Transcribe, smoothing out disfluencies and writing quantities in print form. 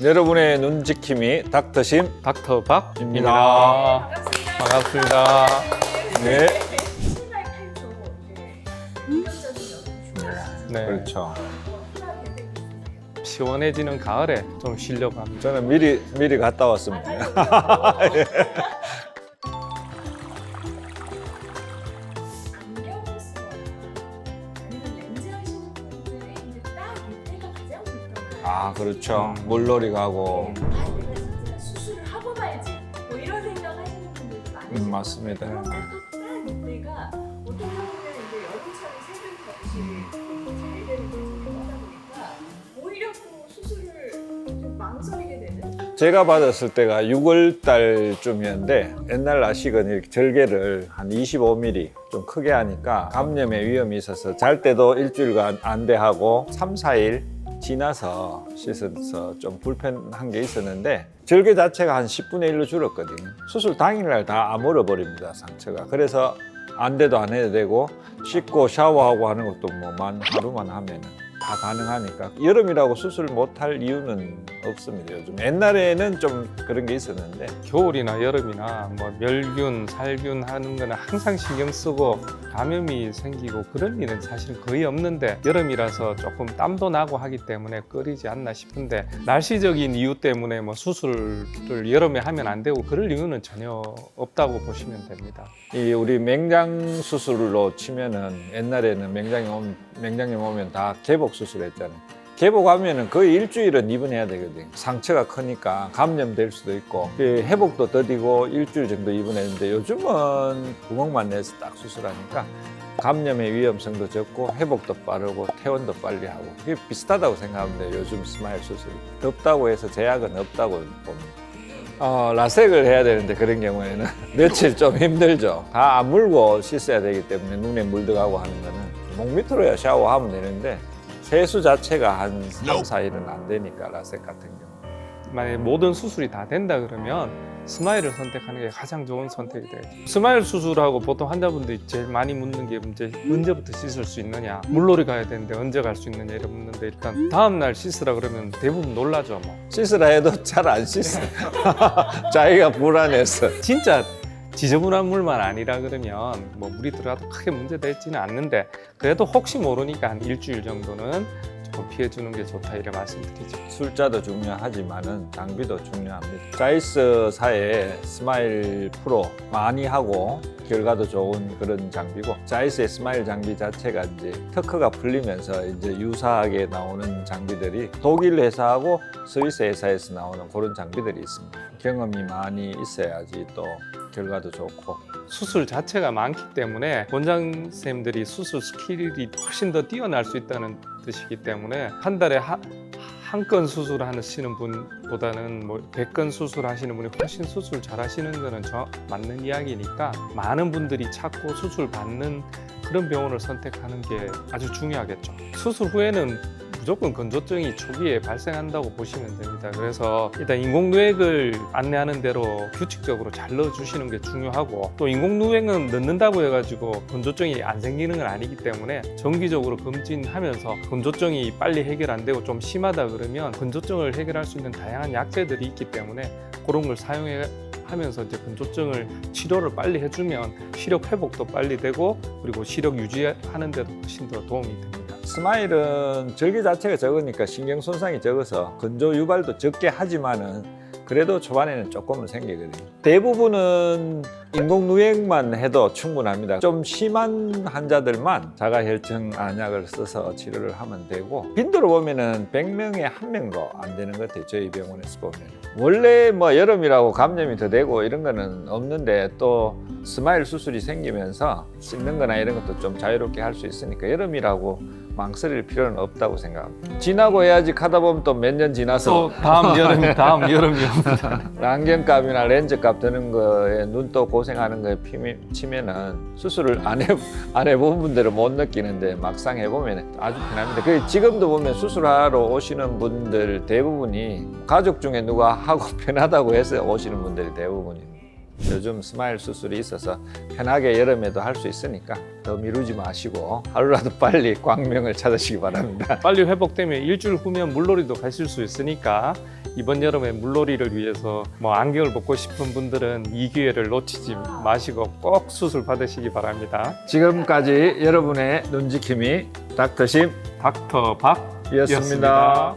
여러분의 눈지킴이 닥터심 닥터박입니다. 반갑습니다. 네. 신발 탈조 본격적인 여름 네. 그렇죠. 시원해지는 가을에 좀 쉬려고 합니다. 저는 미리 갔다 왔습니다. 안경을 쓰거나 아니면 렌즈 하시는 분들이 이제 딱 이때가 가장 불편해요. 아 그렇죠. 물놀이 가고 아 내가 진짜 수술을 하고 말지 뭐 이런 생각 하시는 분들도 많으시죠. 맞습니다. 그런 것도 딱 이때가 어떤 경우는 이제 여름철에 새벽 거실이 잘 되는 거하다 보니까 오히려 또 수술을 좀 망설이게 되는. 제가 받았을 때가 6월 달쯤이었는데 옛날 라식은 이렇게 절개를 한 25mm 좀 크게 하니까 감염의 위험이 있어서 잘 때도 일주일간 안대하고 3, 4일 지나서 씻어서 좀 불편한 게 있었는데 절개 자체가 한 10분의 1로 줄었거든요. 수술 당일날 다 아물어버립니다, 상처가. 그래서 안대도 안 해도 되고 씻고 샤워하고 하는 것도 뭐만 하루만 하면은 다 가능하니까 여름이라고 수술 못 할 이유는 없습니다. 요즘 옛날에는 좀 그런 게 있었는데 겨울이나 여름이나 뭐 멸균, 살균 하는 거는 항상 신경 쓰고 감염이 생기고 그런 일은 사실 거의 없는데 여름이라서 조금 땀도 나고 하기 때문에 꺼리지 않나 싶은데 날씨적인 이유 때문에 뭐 수술을 여름에 하면 안 되고 그럴 이유는 전혀 없다고 보시면 됩니다. 이 우리 맹장 수술로 치면은 옛날에는 맹장염 오면 다 개복 수술했잖아요. 개복하면은 거의 일주일은 입원해야 되거든요. 상처가 크니까 감염될 수도 있고 회복도 더디고 일주일 정도 입원했는데 요즘은 구멍만 내서 딱 수술하니까 감염의 위험성도 적고 회복도 빠르고 퇴원도 빨리 하고 그게 비슷하다고 생각하면 돼요. 요즘 스마일 수술이 덥다고 해서 제약은 없다고 봅니다. 라섹을 해야 되는데 그런 경우에는 며칠 좀 힘들죠. 다 안 물고 씻어야 되기 때문에 눈에 물 들어가고 하는 거는 목 밑으로야 샤워하면 되는데 세수 자체가 한 3, 4일은 안 되니까 라섹 같은 경우. 만약에 모든 수술이 다 된다 그러면 스마일을 선택하는 게 가장 좋은 선택이 돼요. 스마일 수술하고 보통 환자분들이 제일 많이 묻는 게 언제부터 씻을 수 있느냐, 물놀이 가야 되는데 언제 갈 수 있느냐 이런 묻는데 일단 다음 날 씻으라 그러면 대부분 놀라죠. 뭐 씻으라 해도 잘 안 씻어요. 자기가 불안해서. 진짜 지저분한 물만 아니라 그러면 뭐 물이 들어가도 크게 문제되지는 않는데 그래도 혹시 모르니까 한 일주일 정도는 조금 피해주는 게 좋다 이렇게 말씀드리죠. 술자도 중요하지만은 장비도 중요합니다. 자이스사의 스마일 프로 많이 하고 결과도 좋은 그런 장비고 자이스의 스마일 장비 자체가 이제 특허가 풀리면서 이제 유사하게 나오는 장비들이 독일 회사하고 스위스 회사에서 나오는 그런 장비들이 있습니다. 경험이 많이 있어야지 또 결과도 좋고. 수술 자체가 많기 때문에 원장 선생님들이 수술 스킬이 훨씬 더 뛰어날 수 있다는 뜻이기 때문에 한 달에 한 건 수술하시는 분보다는 뭐 100건 수술하시는 분이 훨씬 수술 잘하시는 거는 맞는 이야기니까 많은 분들이 찾고 수술 받는 그런 병원을 선택하는 게 아주 중요하겠죠. 수술 후에는 무조건 건조증이 초기에 발생한다고 보시면 됩니다. 그래서 일단 인공누액을 안내하는 대로 규칙적으로 잘 넣어주시는 게 중요하고 또 인공누액은 넣는다고 해가지고 건조증이 안 생기는 건 아니기 때문에 정기적으로 검진하면서 건조증이 빨리 해결 안 되고 좀 심하다 그러면 건조증을 해결할 수 있는 다양한 약제들이 있기 때문에 그런 걸 사용해 하면서 이제 건조증을 치료를 빨리 해주면 시력 회복도 빨리 되고 그리고 시력 유지하는 데도 훨씬 더 도움이 됩니다. 스마일은 절개 자체가 적으니까 신경 손상이 적어서 건조 유발도 적게 하지만은 그래도 초반에는 조금은 생기거든요. 대부분은 인공누액만 해도 충분합니다. 좀 심한 환자들만 자가혈증 안약을 써서 치료를 하면 되고 빈도로 보면은 100명에 1명도 안 되는 것 같아요. 저희 병원에서 보면. 원래 뭐 여름이라고 감염이 더 되고 이런 거는 없는데 또 스마일 수술이 생기면서 씻는 거나 이런 것도 좀 자유롭게 할 수 있으니까 여름이라고 망설일 필요는 없다고 생각합니다. 지나고 해야지 하다 보면 또 몇 년 지나서 또 다음 여름이 옵니다. 안경값이나 렌즈값 드는 거에 눈 또 고생하는 거에 치면은 수술을 안 해본 분들은 못 느끼는데 막상 해보면 아주 편합니다. 지금도 보면 수술하러 오시는 분들 대부분이 가족 중에 누가 하고 편하다고 해서 오시는 분들이 대부분입니다. 요즘 스마일 수술이 있어서 편하게 여름에도 할 수 있으니까 더 미루지 마시고 하루라도 빨리 광명을 찾으시기 바랍니다. 빨리 회복되면 일주일 후면 물놀이도 가실 수 있으니까 이번 여름에 물놀이를 위해서 뭐 안경을 벗고 싶은 분들은 이 기회를 놓치지 마시고 꼭 수술 받으시기 바랍니다. 지금까지 여러분의 눈지킴이 닥터심 닥터 박이었습니다. 이었습니다.